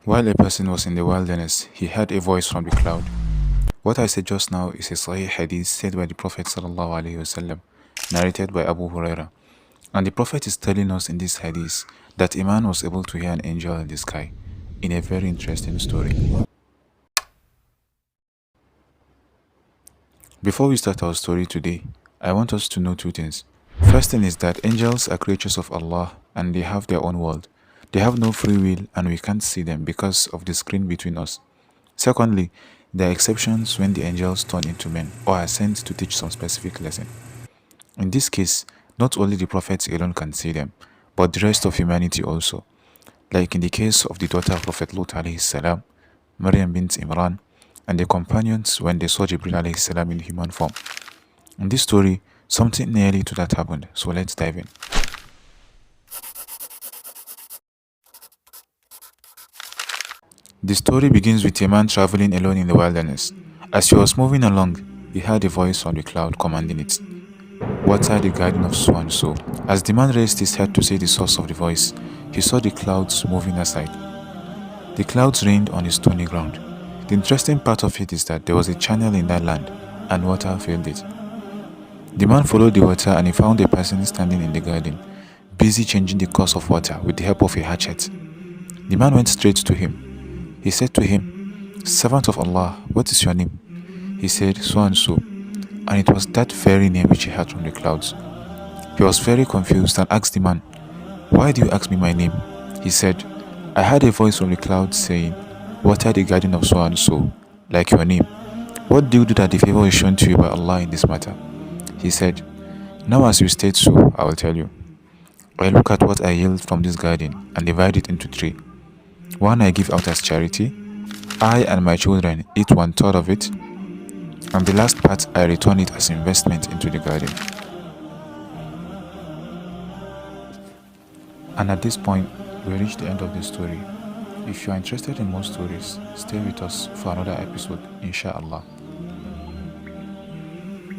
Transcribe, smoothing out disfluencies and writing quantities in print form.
While a person was in the wilderness, he heard a voice from the cloud. What I said just now is a Sahih Hadith said by the Prophet ﷺ, narrated by Abu Huraira. And the Prophet is telling us in this Hadith that a man was able to hear an angel in the sky, in a very interesting story. Before we start our story today, I want us to know two things. First thing is that angels are creatures of Allah and they have their own world. They have no free will and we can't see them because of the screen between us. Secondly, there are exceptions when the angels turn into men or are sent to teach some specific lesson. In this case, not only the prophets alone can see them, but the rest of humanity also. Like in the case of the daughter of Prophet Lut alayhi salam, Maryam bint Imran, and the companions when they saw Jibril alayhi salam in human form. In this story, something nearly to that happened, so let's dive in. The story begins with a man traveling alone in the wilderness. As he was moving along, he heard a voice from the cloud commanding it, "Water the garden of so and so." As the man raised his head to see the source of the voice, he saw the clouds moving aside. The clouds rained on a stony ground. The interesting part of it is that there was a channel in that land, and water filled it. The man followed the water and he found a person standing in the garden, busy changing the course of water with the help of a hatchet. The man went straight to him. He said to him, "Servant of Allah, what is your name?" He said, "So and so," and it was that very name which he heard from the clouds. He was very confused and asked the man, "Why do you ask me my name?" He said, "I heard a voice from the clouds saying, 'Water the garden of so and so,' like your name. What do you do that the favor is shown to you by Allah in this matter?" He said, "Now as you state so, I will tell you. I look at what I yield from this garden and divide it into three. One I give out as charity, I and my children eat 1/3 of it, and the last part I return it as investment into the garden." And at this point, we reach the end of the story. If you are interested in more stories, stay with us for another episode, inshallah.